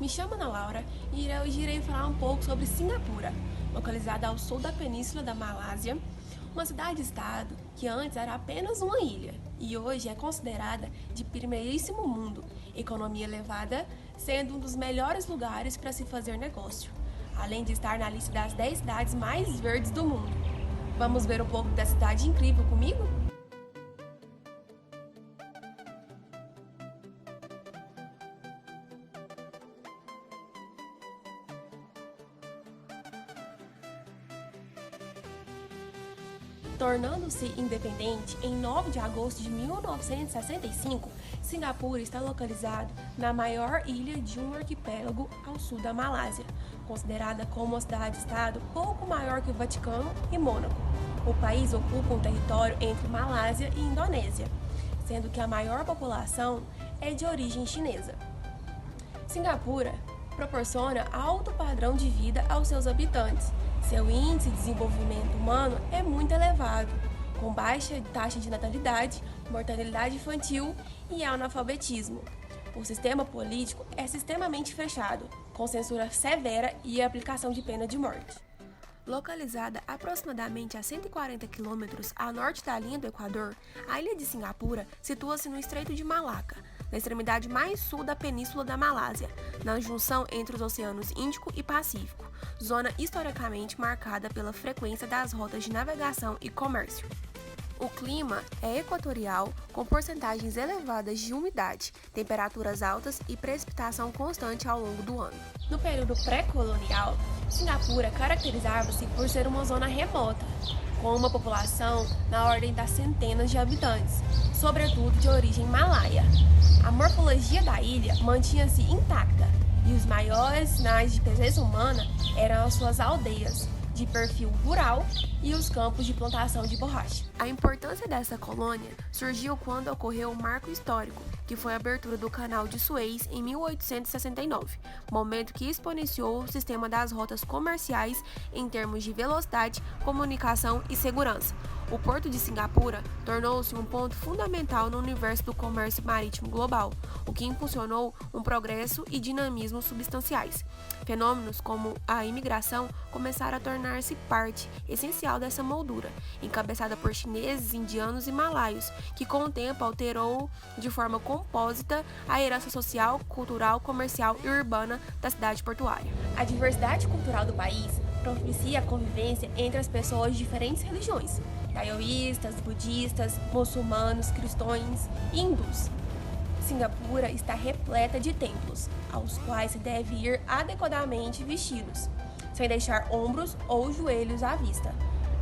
Me chamo Ana Laura e hoje irei falar um pouco sobre Singapura, localizada ao sul da península da Malásia, uma cidade-estado que antes era apenas uma ilha e hoje é considerada de primeiríssimo mundo, economia elevada, sendo um dos melhores lugares para se fazer negócio, além de estar na lista das 10 cidades mais verdes do mundo. Vamos ver um pouco da cidade incrível comigo? Tornando-se independente em 9 de agosto de 1965, Singapura está localizado na maior ilha de um arquipélago ao sul da Malásia, considerada como uma cidade-estado pouco maior que o Vaticano e Mônaco. O país ocupa um território entre Malásia e Indonésia, sendo que a maior população é de origem chinesa. Singapura proporciona alto padrão de vida aos seus habitantes. Seu índice de desenvolvimento humano é muito elevado, com baixa taxa de natalidade, mortalidade infantil e analfabetismo. O sistema político é extremamente fechado, com censura severa e aplicação de pena de morte. Localizada aproximadamente a 140 quilômetros a norte da linha do Equador, a ilha de Singapura situa-se no Estreito de Malaca, na extremidade mais sul da península da Malásia, na junção entre os oceanos Índico e Pacífico, zona historicamente marcada pela frequência das rotas de navegação e comércio. O clima é equatorial, com porcentagens elevadas de umidade, temperaturas altas e precipitação constante ao longo do ano. No período pré-colonial, Singapura caracterizava-se por ser uma zona remota, com uma população na ordem das centenas de habitantes, sobretudo de origem malaia. A morfologia da ilha mantinha-se intacta e os maiores sinais de presença humana eram as suas aldeias, de perfil rural, e os campos de plantação de borracha. A importância dessa colônia surgiu quando ocorreu o marco histórico, que foi a abertura do Canal de Suez em 1869, momento que exponenciou o sistema das rotas comerciais em termos de velocidade, comunicação e segurança. O Porto de Singapura tornou-se um ponto fundamental no universo do comércio marítimo global, o que impulsionou um progresso e dinamismo substanciais. Fenômenos como a imigração começaram a tornar-se parte essencial dessa moldura, encabeçada por chineses, indianos e malaios, que com o tempo alterou de forma compósita a herança social, cultural, comercial e urbana da cidade portuária. A diversidade cultural do país propicia a convivência entre as pessoas de diferentes religiões, taoístas, budistas, muçulmanos, cristãos e hindus. Singapura está repleta de templos, aos quais se deve ir adequadamente vestidos, sem deixar ombros ou joelhos à vista.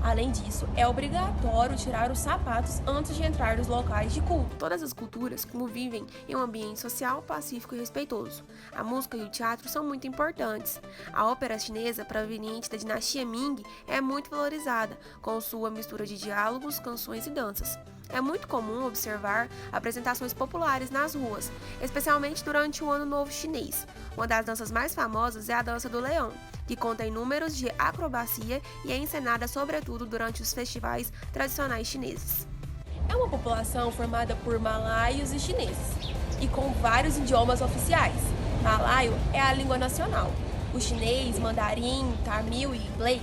Além disso, é obrigatório tirar os sapatos antes de entrar nos locais de culto. Todas as culturas convivem em um ambiente social, pacífico e respeitoso. A música e o teatro são muito importantes. A ópera chinesa, proveniente da dinastia Ming, é muito valorizada, com sua mistura de diálogos, canções e danças. É muito comum observar apresentações populares nas ruas, especialmente durante o Ano Novo Chinês. Uma das danças mais famosas é a dança do leão, que contém números de acrobacia e é encenada sobretudo durante os festivais tradicionais chineses. É uma população formada por malaios e chineses, e com vários idiomas oficiais. Malaio é a língua nacional. O chinês, mandarim, tamil e inglês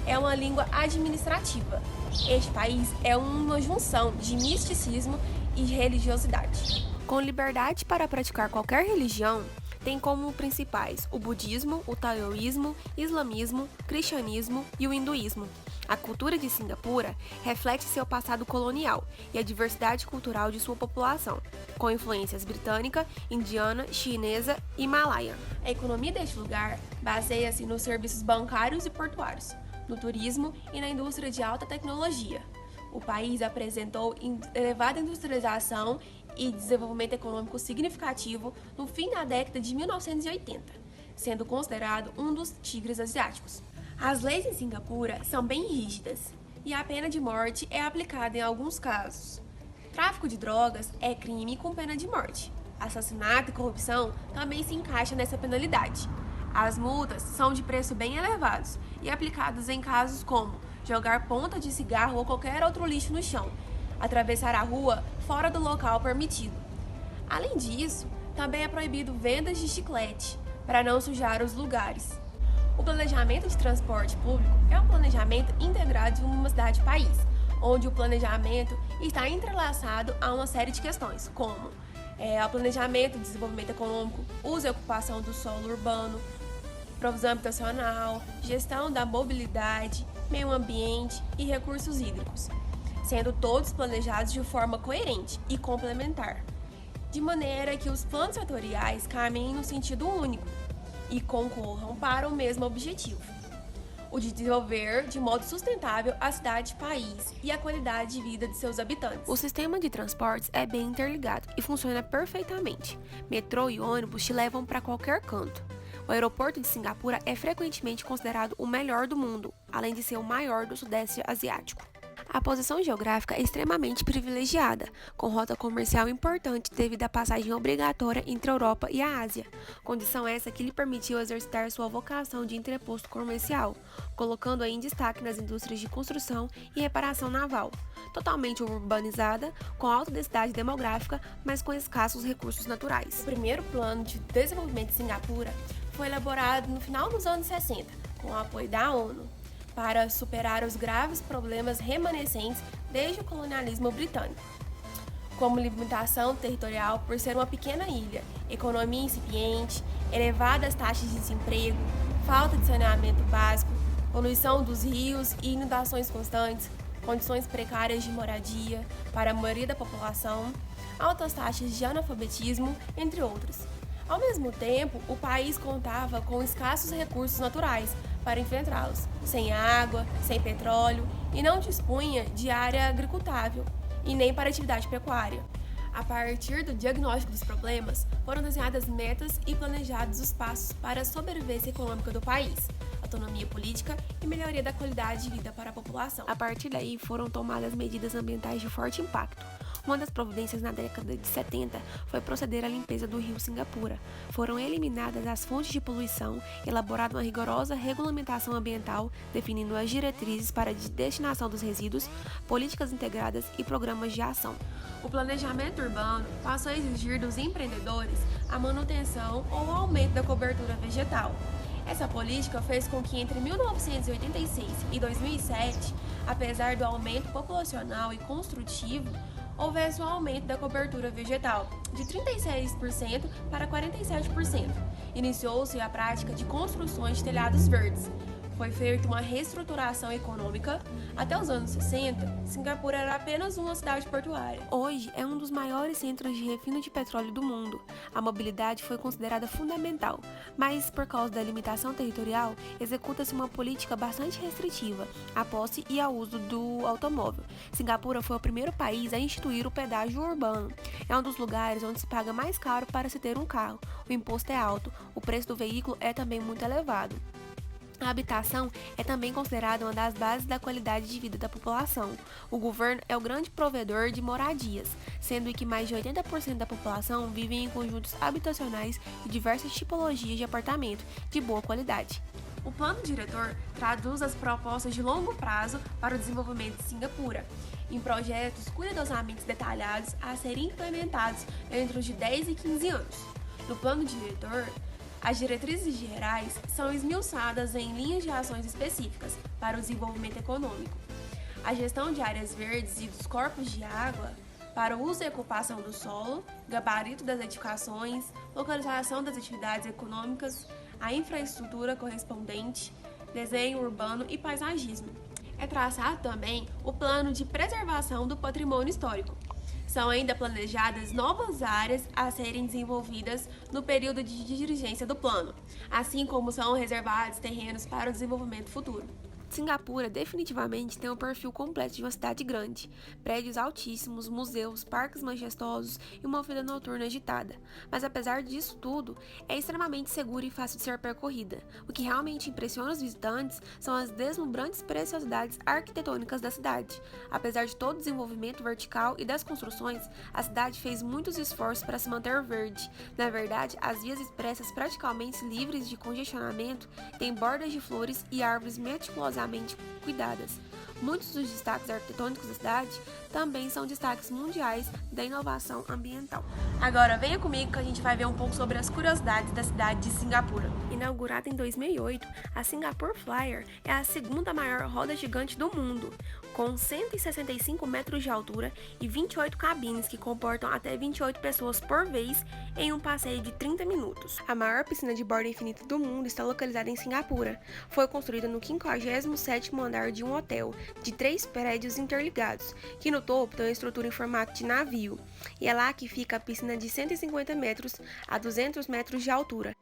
é uma língua administrativa. Este país é uma junção de misticismo e religiosidade. Com liberdade para praticar qualquer religião, tem como principais o budismo, o taoísmo, islamismo, cristianismo e o hinduísmo. A cultura de Singapura reflete seu passado colonial e a diversidade cultural de sua população, com influências britânica, indiana, chinesa e malaia. A economia deste lugar baseia-se nos serviços bancários e portuários, no turismo e na indústria de alta tecnologia. O país apresentou elevada industrialização e desenvolvimento econômico significativo no fim da década de 1980, sendo considerado um dos tigres asiáticos. As leis em Singapura são bem rígidas e a pena de morte é aplicada em alguns casos. Tráfico de drogas é crime com pena de morte. Assassinato e corrupção também se encaixam nessa penalidade. As multas são de preço bem elevados e aplicadas em casos como jogar ponta de cigarro ou qualquer outro lixo no chão, atravessar a rua fora do local permitido. Além disso, também é proibido vendas de chiclete, para não sujar os lugares. O planejamento de transporte público é um planejamento integrado de uma cidade-país, onde o planejamento está entrelaçado a uma série de questões, como o planejamento de desenvolvimento econômico, uso e ocupação do solo urbano, provisão habitacional, gestão da mobilidade, meio ambiente e recursos hídricos, sendo todos planejados de forma coerente e complementar, de maneira que os planos setoriais caminhem no sentido único e concorram para o mesmo objetivo, o de desenvolver de modo sustentável a cidade-país e a qualidade de vida de seus habitantes. O sistema de transportes é bem interligado e funciona perfeitamente. Metrô e ônibus te levam para qualquer canto. O aeroporto de Cingapura é frequentemente considerado o melhor do mundo, além de ser o maior do Sudeste Asiático. A posição geográfica é extremamente privilegiada, com rota comercial importante devido à passagem obrigatória entre a Europa e a Ásia, condição essa que lhe permitiu exercitar sua vocação de entreposto comercial, colocando-a em destaque nas indústrias de construção e reparação naval, totalmente urbanizada, com alta densidade demográfica, mas com escassos recursos naturais. O primeiro plano de desenvolvimento de Cingapura foi elaborado no final dos anos 60, com o apoio da ONU, para superar os graves problemas remanescentes desde o colonialismo britânico, como limitação territorial por ser uma pequena ilha, economia incipiente, elevadas taxas de desemprego, falta de saneamento básico, poluição dos rios e inundações constantes, condições precárias de moradia para a maioria da população, altas taxas de analfabetismo, entre outros. Ao mesmo tempo, o país contava com escassos recursos naturais para enfrentá-los, sem água, sem petróleo e não dispunha de área agricultável e nem para atividade pecuária. A partir do diagnóstico dos problemas, foram desenhadas metas e planejados os passos para a sobrevivência econômica do país, autonomia política e melhoria da qualidade de vida para a população. A partir daí, foram tomadas medidas ambientais de forte impacto. Uma das providências na década de 70 foi proceder à limpeza do rio Cingapura. Foram eliminadas as fontes de poluição, elaborada uma rigorosa regulamentação ambiental, definindo as diretrizes para a destinação dos resíduos, políticas integradas e programas de ação. O planejamento urbano passou a exigir dos empreendedores a manutenção ou o aumento da cobertura vegetal. Essa política fez com que entre 1986 e 2007, apesar do aumento populacional e construtivo, houvesse um aumento da cobertura vegetal de 36% para 47%. Iniciou-se a prática de construções de telhados verdes. Foi feita uma reestruturação econômica. Até os anos 60, Cingapura era apenas uma cidade portuária. Hoje é um dos maiores centros de refino de petróleo do mundo. A mobilidade foi considerada fundamental, mas por causa da limitação territorial, executa-se uma política bastante restritiva à posse e ao uso do automóvel. Cingapura foi o primeiro país a instituir o pedágio urbano. É um dos lugares onde se paga mais caro para se ter um carro. O imposto é alto, o preço do veículo é também muito elevado. A habitação é também considerada uma das bases da qualidade de vida da população. O governo é o grande provedor de moradias, sendo que mais de 80% da população vive em conjuntos habitacionais de diversas tipologias de apartamento de boa qualidade. O plano diretor traduz as propostas de longo prazo para o desenvolvimento de Cingapura, em projetos cuidadosamente detalhados a serem implementados entre os de 10 e 15 anos. No plano diretor, as diretrizes gerais são esmiuçadas em linhas de ações específicas para o desenvolvimento econômico. A gestão de áreas verdes e dos corpos de água para o uso e ocupação do solo, gabarito das edificações, localização das atividades econômicas, a infraestrutura correspondente, desenho urbano e paisagismo. É traçado também o plano de preservação do patrimônio histórico. São ainda planejadas novas áreas a serem desenvolvidas no período de dirigência do plano, assim como são reservados terrenos para o desenvolvimento futuro. Cingapura definitivamente tem um perfil completo de uma cidade grande, prédios altíssimos, museus, parques majestosos e uma vida noturna agitada. Mas apesar disso tudo, é extremamente segura e fácil de ser percorrida. O que realmente impressiona os visitantes são as deslumbrantes preciosidades arquitetônicas da cidade. Apesar de todo o desenvolvimento vertical e das construções, a cidade fez muitos esforços para se manter verde. Na verdade, as vias expressas praticamente livres de congestionamento têm bordas de flores e árvores meticulosamente cuidadas. Muitos dos destaques arquitetônicos da cidade também são destaques mundiais da inovação ambiental. Agora venha comigo que a gente vai ver um pouco sobre as curiosidades da cidade de Singapura. Inaugurada em 2008, a Singapore Flyer é a segunda maior roda gigante do mundo, com 165 metros de altura e 28 cabines que comportam até 28 pessoas por vez em um passeio de 30 minutos. A maior piscina de borda infinita do mundo está localizada em Singapura. Foi construída no 57º andar de um hotel de 3 prédios interligados, que no topo tem uma estrutura em formato de navio. E é lá que fica a piscina de 150 metros a 200 metros de altura.